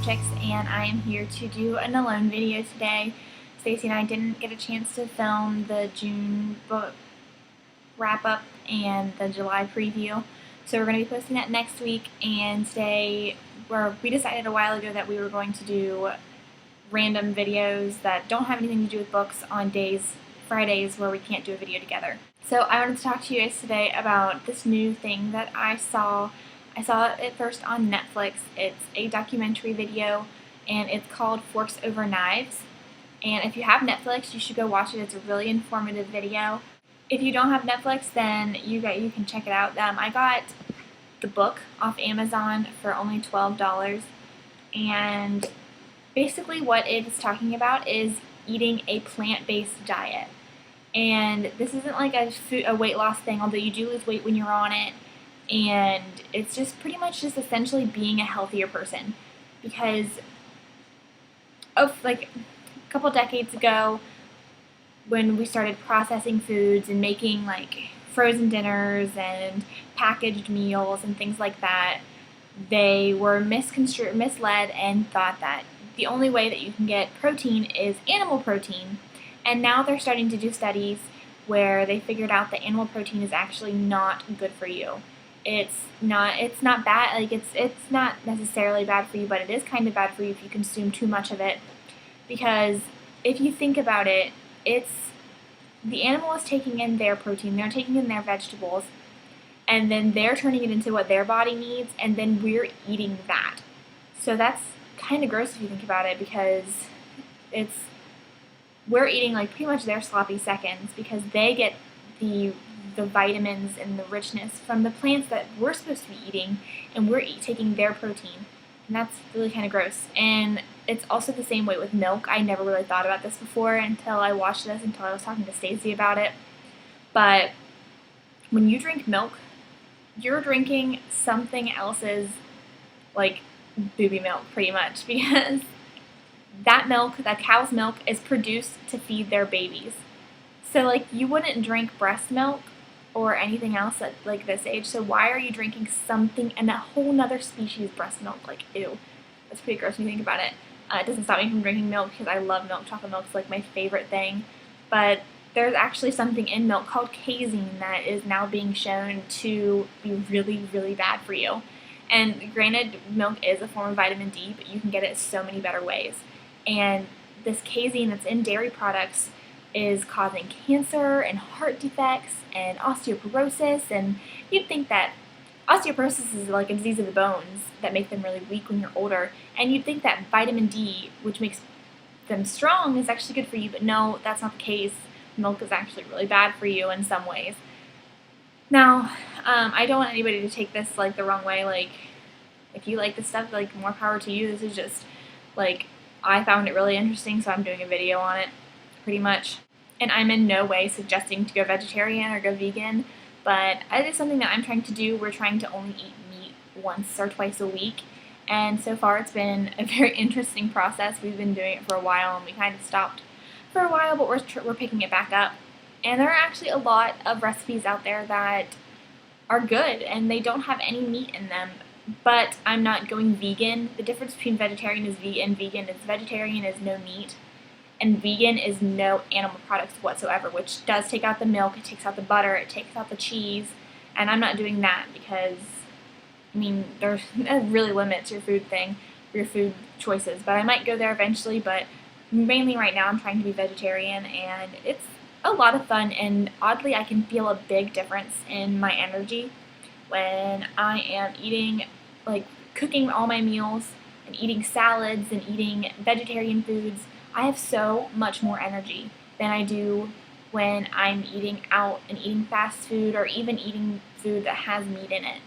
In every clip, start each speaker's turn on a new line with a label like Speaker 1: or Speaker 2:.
Speaker 1: Chicks, and I am here to do an alone video today. Stacy and I didn't get a chance to film the June book wrap-up and the July preview, so we're going to be posting that next week. And today, we decided a while ago that we were going to do random videos that don't have anything to do with books on Fridays where we can't do a video together. So I wanted to talk to you guys today about this new thing that I saw. I saw it first on Netflix. It's a documentary video, and it's called Forks Over Knives. And if you have Netflix, you should go watch it. It's a really informative video. If you don't have Netflix, then you can check it out. I got the book off Amazon for only $12, and basically what it is talking about is eating a plant-based diet. And this isn't like a weight loss thing, although you do lose weight when you're on it. And it's just pretty much just essentially being a healthier person. Because of like a couple decades ago, when we started processing foods and making like frozen dinners and packaged meals and things like that, they were misled and thought that the only way that you can get protein is animal protein. And now they're starting to do studies where they figured out that animal protein is actually not good for you. It's not bad, like it's not necessarily bad for you, but it is kind of bad for you if you consume too much of it. Because if you think about it, the animal is taking in their protein, they're taking in their vegetables, and then they're turning it into what their body needs, and then we're eating that. So that's kind of gross if you think about it, because we're eating like pretty much their sloppy seconds, because they get the vitamins and the richness from the plants that we're supposed to be eating, and we're taking their protein. And that's really kind of gross. And it's also the same way with milk. I never really thought about this before until I watched this, until I was talking to Stacy about it. But when you drink milk, you're drinking something else's, like, booby milk, pretty much, because that milk, that cow's milk, is produced to feed their babies. So, like, you wouldn't drink breast milk or anything else at, like, this age, so why are you drinking something, and a whole nother species breast milk? Like, ew. That's pretty gross when you think about it. It doesn't stop me from drinking milk, because I love milk. Chocolate milk is, like, my favorite thing. But there's actually something in milk called casein that is now being shown to be really, really bad for you. And granted, milk is a form of vitamin D, but you can get it so many better ways. And this casein that's in dairy products is causing cancer and heart defects and osteoporosis. And you'd think that osteoporosis is like a disease of the bones that make them really weak when you're older. And you'd think that vitamin D, which makes them strong, is actually good for you. But no, that's not the case. Milk is actually really bad for you in some ways. Now, I don't want anybody to take this like the wrong way. Like, if you like this stuff, like, more power to you. This is just like, I found it really interesting, so I'm doing a video on it, pretty much. And I'm in no way suggesting to go vegetarian or go vegan, but it is something that I'm trying to do. We're trying to only eat meat once or twice a week, and so far it's been a very interesting process. We've been doing it for a while, and we kind of stopped for a while, but we're picking it back up. And there are actually a lot of recipes out there that are good, and they don't have any meat in them. But I'm not going vegan. The difference between vegetarian and vegan is vegetarian is no meat, and vegan is no animal products whatsoever, which does take out the milk, it takes out the butter, it takes out the cheese, and I'm not doing that because, I mean, that really limits your food choices. But I might go there eventually, but mainly right now I'm trying to be vegetarian, and it's a lot of fun, and oddly I can feel a big difference in my energy when I am eating, like, cooking all my meals and eating salads and eating vegetarian foods. I have so much more energy than I do when I'm eating out and eating fast food or even eating food that has meat in it.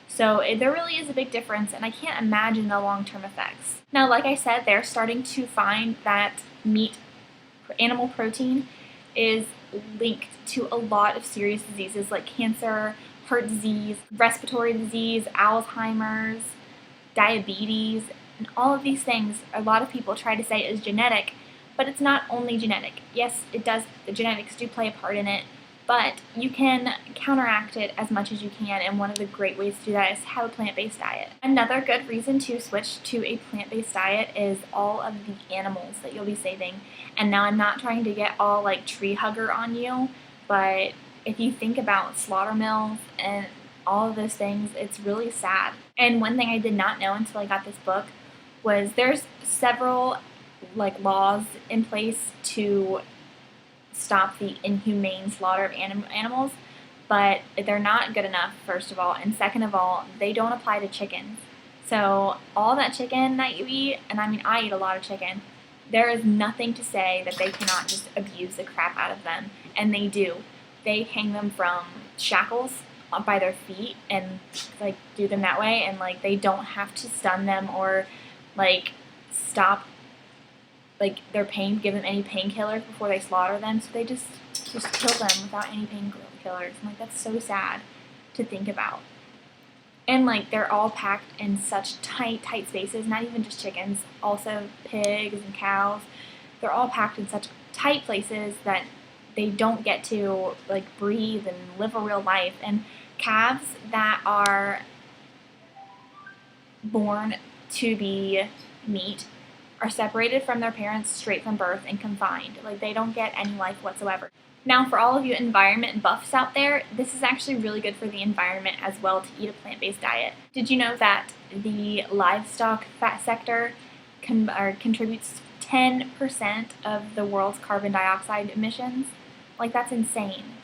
Speaker 1: So there really is a big difference, and I can't imagine the long-term effects. Now, like I said, they're starting to find that animal protein is linked to a lot of serious diseases like cancer, heart disease, respiratory disease, Alzheimer's, diabetes, and all of these things a lot of people try to say is genetic, but it's not only genetic. Yes, it does, the genetics do play a part in it, But you can counteract it as much as you can, and one of the great ways to do that is to have a plant-based diet. Another good reason to switch to a plant-based diet is all of the animals that you'll be saving. And now I'm not trying to get all like tree hugger on you, but if you think about slaughter mills and all of those things, it's really sad. And one thing I did not know until I got this book was there's several like laws in place to stop the inhumane slaughter of animals, but they're not good enough, first of all, and second of all, they don't apply to chickens. So all that chicken that you eat, and I mean I eat a lot of chicken, there is nothing to say that they cannot just abuse the crap out of them, and they do. They hang them from shackles by their feet and like do them that way, and like they don't have to stun them or like stop like their pain, give them any painkillers before they slaughter them, so they just kill them without any painkillers. And like that's so sad to think about. And like they're all packed in such tight spaces, not even just chickens, also pigs and cows. They're all packed in such tight places that they don't get to like breathe and live a real life. And calves that are born to be meat are separated from their parents straight from birth and confined. Like they don't get any life whatsoever. Now for all of you environment buffs out there, this is actually really good for the environment as well to eat a plant-based diet. Did you know that the livestock fat sector contributes 10% of the world's carbon dioxide emissions? Like that's insane.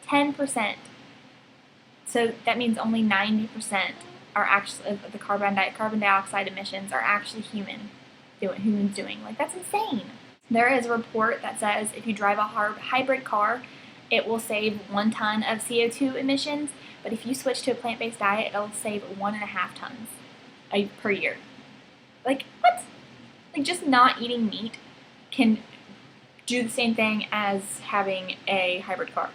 Speaker 1: 10%. So that means only 90% are actually of the carbon dioxide emissions are actually humans doing. Like that's insane. There is a report that says if you drive a hybrid car, it will save 1 ton of CO2 emissions, but if you switch to a plant-based diet, it'll save 1.5 tons per year. Like what? Like just not eating meat can do the same thing as having a hybrid car,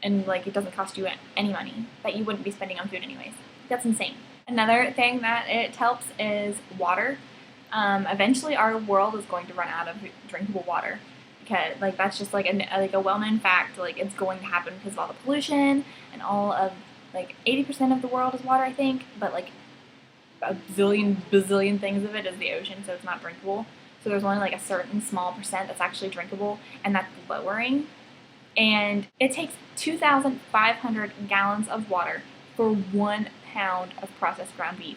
Speaker 1: and like it doesn't cost you any money that you wouldn't be spending on food anyways. That's insane. Another thing that it helps is water. Eventually our world is going to run out of drinkable water, because like that's just like a well-known fact. Like it's going to happen because of all the pollution and all of like 80% of the world is water, I think, but like a bazillion things of it is the ocean, so it's not drinkable. So there's only like a certain small percent that's actually drinkable, and that's lowering. And it takes 2,500 gallons of water for 1 pound of processed ground beef.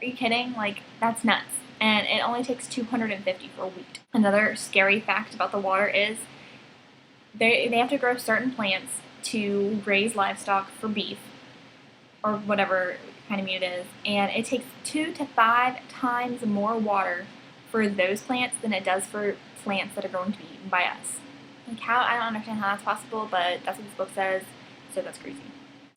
Speaker 1: Are you kidding? Like that's nuts. And it only takes 250 for wheat. Another scary fact about the water is they have to grow certain plants to raise livestock for beef or whatever kind of meat it is, and it takes 2 to 5 times more water for those plants than it does for plants that are going to be eaten by us. Like how? I don't understand how that's possible, but that's what this book says, so that's crazy.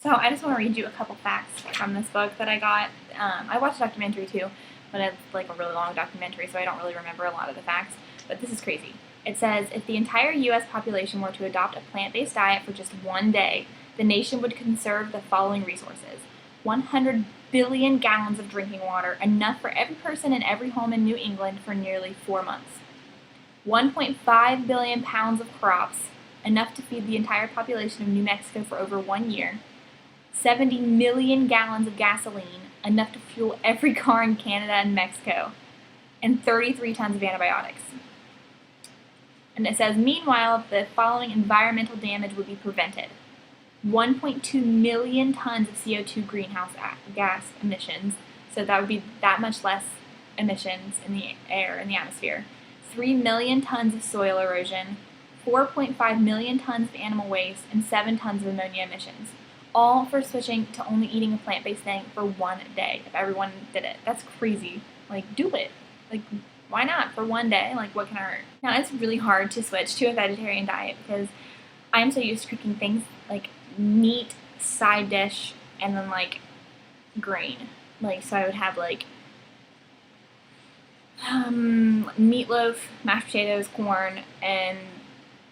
Speaker 1: So I just want to read you a couple facts from this book that I got. I watched a documentary too, but it's like a really long documentary, so I don't really remember a lot of the facts, but this is crazy. It says, if the entire U.S. population were to adopt a plant-based diet for just 1 day, the nation would conserve the following resources: 100 billion gallons of drinking water, enough for every person in every home in New England for nearly 4 months. 1.5 billion pounds of crops, enough to feed the entire population of New Mexico for over 1 year. 70 million gallons of gasoline, enough to fuel every car in Canada and Mexico. And 33 tons of antibiotics. And it says, meanwhile, the following environmental damage would be prevented: 1.2 million tons of CO2 greenhouse gas emissions, so that would be that much less emissions in the air, in the atmosphere. 3 million tons of soil erosion, 4.5 million tons of animal waste, and 7 tons of ammonia emissions. All for switching to only eating a plant-based thing for 1 day. If everyone did it, that's crazy. Like, do it. Like, why not for 1 day? Like, what can hurt? Now, it's really hard to switch to a vegetarian diet because I'm so used to cooking things like meat, side dish, and then like grain. Like, so I would have like meatloaf, mashed potatoes, corn, and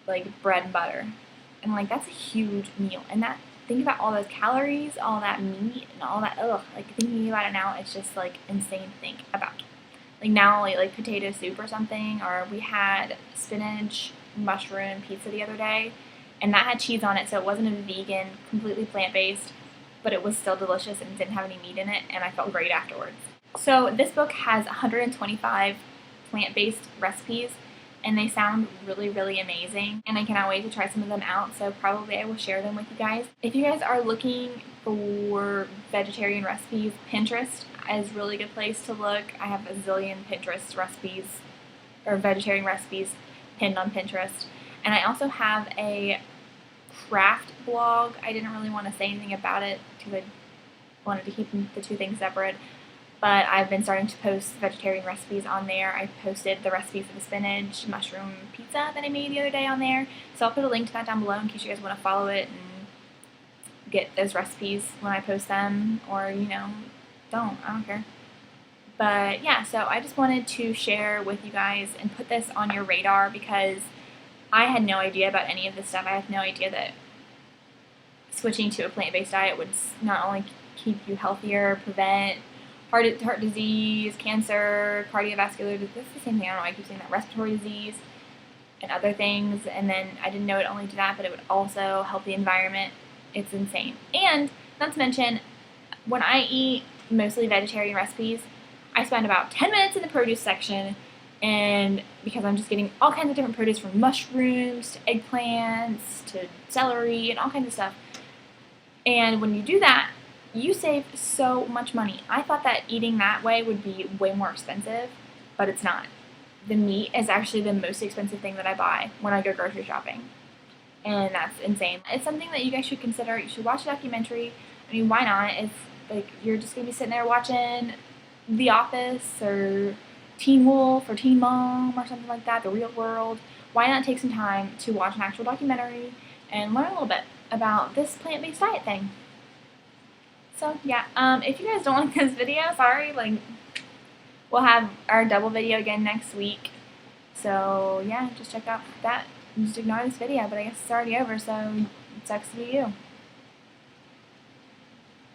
Speaker 1: like bread and butter. And like that's a huge meal. And that, think about all those calories, all that meat, and all that. Ugh, like thinking about it now, it's just like insane to think about. Like now, like potato soup or something, or we had spinach mushroom pizza the other day, and that had cheese on it, so it wasn't a vegan, completely plant-based, but it was still delicious and didn't have any meat in it, and I felt great afterwards. So this book has 125 plant-based recipes, and they sound really, really amazing, and I cannot wait to try some of them out, so probably I will share them with you guys. If you guys are looking for vegetarian recipes, Pinterest is a really good place to look. I have a zillion Pinterest recipes, or vegetarian recipes, pinned on Pinterest. And I also have a craft blog. I didn't really want to say anything about it because I wanted to keep the two things separate. But I've been starting to post vegetarian recipes on there. I posted the recipe for the spinach mushroom pizza that I made the other day on there. So I'll put a link to that down below in case you guys want to follow it and get those recipes when I post them. Or, you know, I don't care. But yeah, so I just wanted to share with you guys and put this on your radar because I had no idea about any of this stuff. I had no idea that switching to a plant-based diet would not only keep you healthier, prevent heart disease, cancer, cardiovascular disease. That's the same thing. I don't know why I keep saying that. Respiratory disease and other things. And then I didn't know it only did that, but it would also help the environment. It's insane. And not to mention, when I eat mostly vegetarian recipes, I spend about 10 minutes in the produce section, and because I'm just getting all kinds of different produce from mushrooms to eggplants to celery and all kinds of stuff. And when you do that, you save so much money. I thought that eating that way would be way more expensive, but it's not. The meat is actually the most expensive thing that I buy when I go grocery shopping, and that's insane. It's something that you guys should consider. You should watch a documentary. I mean, why not? If like you're just gonna be sitting there watching The Office or Teen Wolf or Teen Mom or something like that, The Real World, why not take some time to watch an actual documentary and learn a little bit about this plant-based diet thing? So yeah, if you guys don't like this video, sorry, like, we'll have our double video again next week. So yeah, just check out that. Just ignore this video, but I guess it's already over, so it sucks to be you.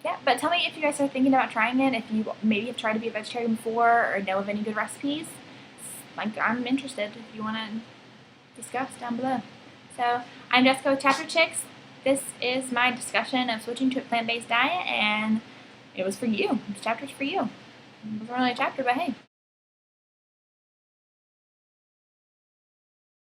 Speaker 1: Yeah, but tell me if you guys are thinking about trying it, if you maybe have tried to be a vegetarian before or know of any good recipes. Like, I'm interested if you want to discuss down below. So, I'm Jessica with Chapter Chicks. This is my discussion of switching to a plant-based diet, and it was for you. This chapter's for you. It wasn't really a chapter, but hey.